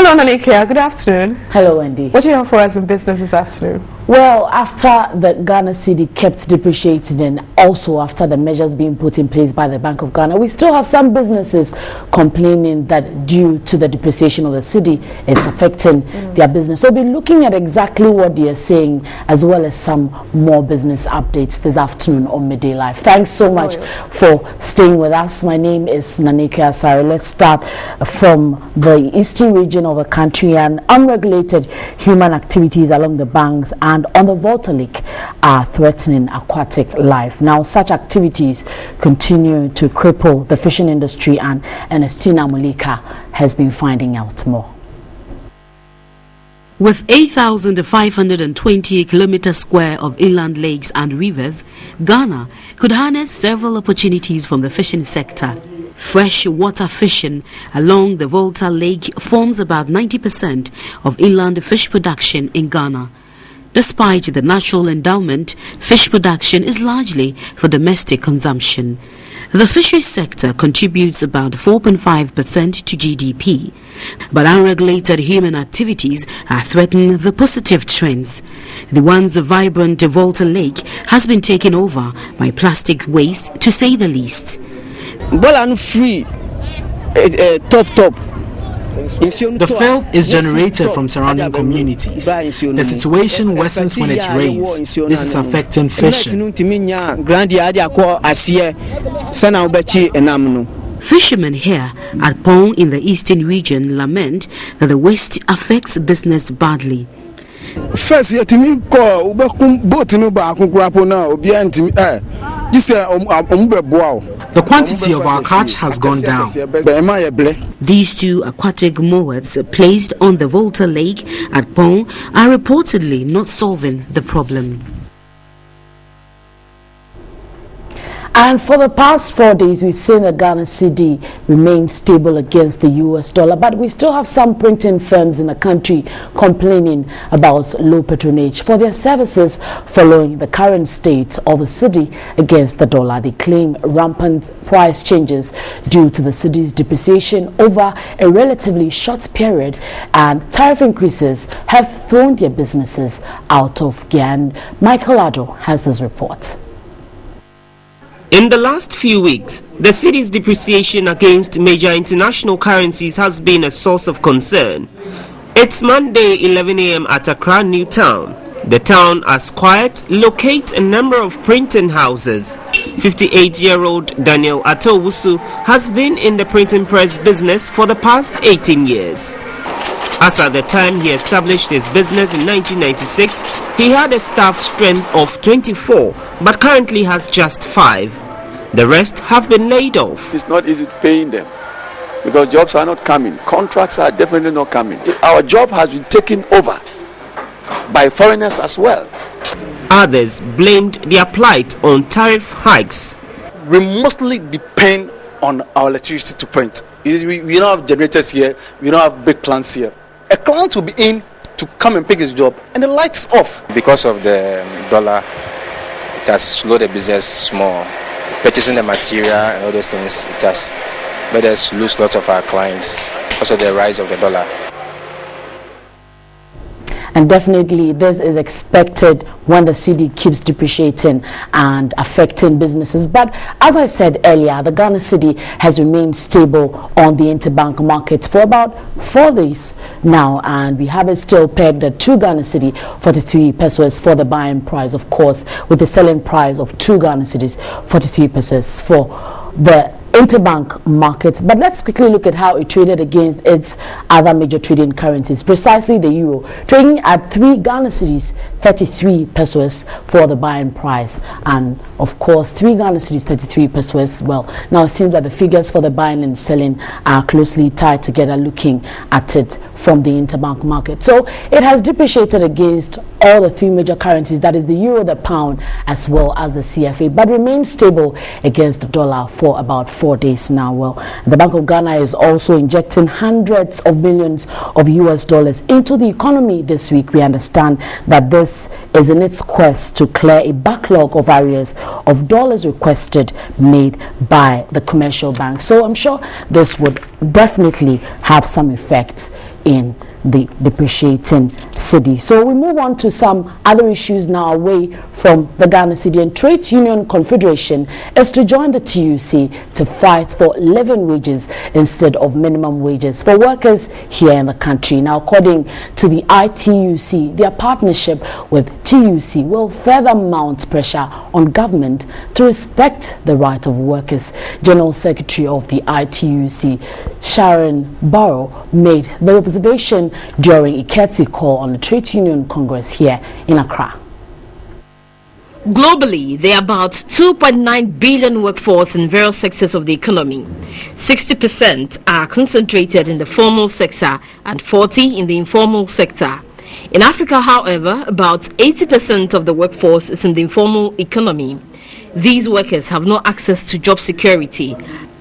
Hello, Nanikia. Good afternoon. Hello, Wendy. What do you have for us in business this afternoon? Well, after the Ghana cedi kept depreciating and also after the measures being put in place by the Bank of Ghana, we still have some businesses complaining that due to the depreciation of the cedi, it's affecting their business. So we'll be looking at exactly what they are saying as well as some more business updates this afternoon on Midday Live. Thanks so much for staying with us. My name is Nanikia Asare. Let's start from the eastern region of the country, and unregulated human activities along the banks and on the Volta Lake are threatening aquatic life. Now, such activities continue to cripple the fishing industry, and Ernestina Mulika has been finding out more. With 8,520 kilometers square of inland lakes and rivers, Ghana could harness several opportunities from the fishing sector. Freshwater fishing along the Volta Lake forms about 90% of inland fish production in Ghana. Despite the natural endowment, fish production is largely for domestic consumption. The fisheries sector contributes about 4.5% to GDP, but unregulated human activities are threatening the positive trends. The once vibrant Volta Lake has been taken over by plastic waste, to say the least. The filth is generated from surrounding communities. The situation worsens when it rains. This is affecting fishing. Fishermen here at Pong in the eastern region lament that the waste affects business badly. First, boat the quantity of our catch has gone down. These two aquatic moats placed on the Volta Lake at Pong are reportedly not solving the problem. And for the past 4 days, we've seen the Ghana cedi remain stable against the US dollar, but we still have some printing firms in the country complaining about low patronage for their services following the current state of the cedi against the dollar. They claim rampant price changes due to the cedi's depreciation over a relatively short period, and tariff increases have thrown their businesses out of gear. And Michael Addo has this report. In the last few weeks, the cedi's depreciation against major international currencies has been a source of concern. It's Monday 11 a.m. at Accra New Town. The town has quiet locate a number of printing houses. 58-year-old Daniel Atowusu has been in the printing press business for the past 18 years. As at the time he established his business in 1996, he had a staff strength of 24, but currently has just 5. The rest have been laid off. It's not easy paying them because jobs are not coming. Contracts are definitely not coming. Our job has been taken over by foreigners as well. Others blamed their plight on tariff hikes. We mostly depend on our electricity to print. We don't have generators here, we don't have big plants here. A client will be in to come and pick his job and the lights off. Because of the dollar, it has slowed the business small. Purchasing the material and all those things, it has made us lose lots of our clients because of the rise of the dollar. And definitely this is expected when the cedi keeps depreciating and affecting businesses. But as I said earlier, the Ghana cedi has remained stable on the interbank market for about 4 days now, and we have it still pegged at 2 Ghana cedi 43 pesos for the buying price, of course, with the selling price of 2 Ghana cedis 43 pesos for the interbank market. But let's quickly look at how it traded against its other major trading currencies, precisely the euro, trading at 3 Ghana cedis 33 pesos for the buying price, and of course 3 Ghana cedis 33 pesos. Well, now it seems that the figures for the buying and selling are closely tied together, looking at it from the interbank market. So it has depreciated against all the 3 major currencies, that is the euro, the pound, as well as the CFA, but remains stable against the dollar for about 4 days now. Well, the Bank of Ghana is also injecting hundreds of millions of US dollars into the economy this week. We understand that this is in its quest to clear a backlog of arrears of dollars requested made by the commercial bank. So I'm sure this would definitely have some effect in the depreciating cedi. So we move on to some other issues now away from the Ghana Cedi, and Trade Union Confederation is to join the TUC to fight for living wages instead of minimum wages for workers here in the country. Now, according to the ITUC, their partnership with TUC will further mount pressure on government to respect the right of workers. General Secretary of the ITUC, Sharon Barrow, made the observation during Iketi call on the Trade Union Congress here in Accra. Globally, there are about 2.9 billion workforce in various sectors of the economy. 60% are concentrated in the formal sector and 40% in the informal sector. In Africa, however, about 80% of the workforce is in the informal economy. These workers have no access to job security.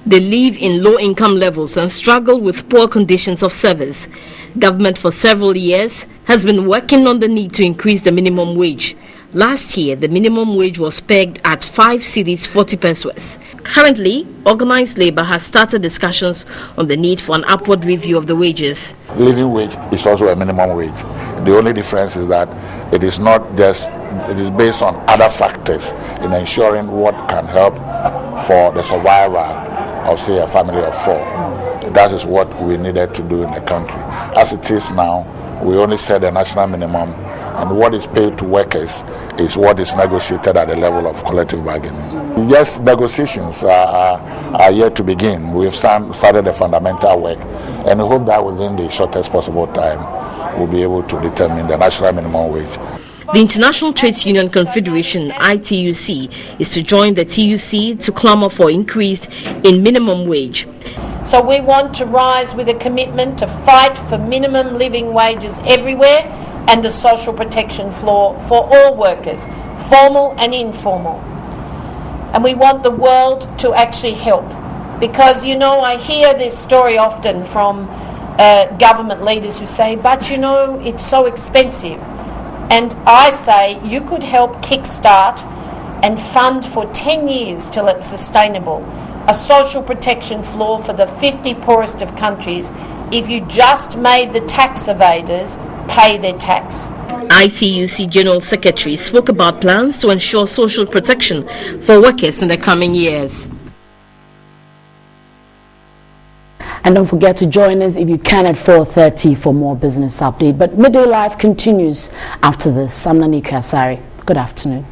They live in low income levels and struggle with poor conditions of service. Government for several years has been working on the need to increase the minimum wage. Last year, the minimum wage was pegged at 5 cedis 40 pesos. Currently, organized labor has started discussions on the need for an upward review of the wages. Living wage is also a minimum wage. The only difference is that it is not just, it is based on other factors in ensuring what can help for the survival of, say, a family of 4. That is what we needed to do in the country. As it is now, we only set the national minimum, and what is paid to workers is what is negotiated at the level of collective bargaining. Yes, negotiations are yet to begin. We've started the fundamental work, and we hope that within the shortest possible time, we'll be able to determine the national minimum wage. The International Trade Union Confederation, ITUC, is to join the TUC to clamor for increase in minimum wage. So we want to rise with a commitment to fight for minimum living wages everywhere and the social protection floor for all workers, formal and informal. And we want the world to actually help. Because, you know, I hear this story often from government leaders who say, but you know, it's so expensive. And I say you could help kickstart and fund for 10 years till it's sustainable a social protection floor for the 50 poorest of countries if you just made the tax evaders pay their tax. ITUC General Secretary spoke about plans to ensure social protection for workers in the coming years. And don't forget to join us if you can at 4:30 for more business update. But Midday Live continues after this. I'm Nanika Asari. Good afternoon.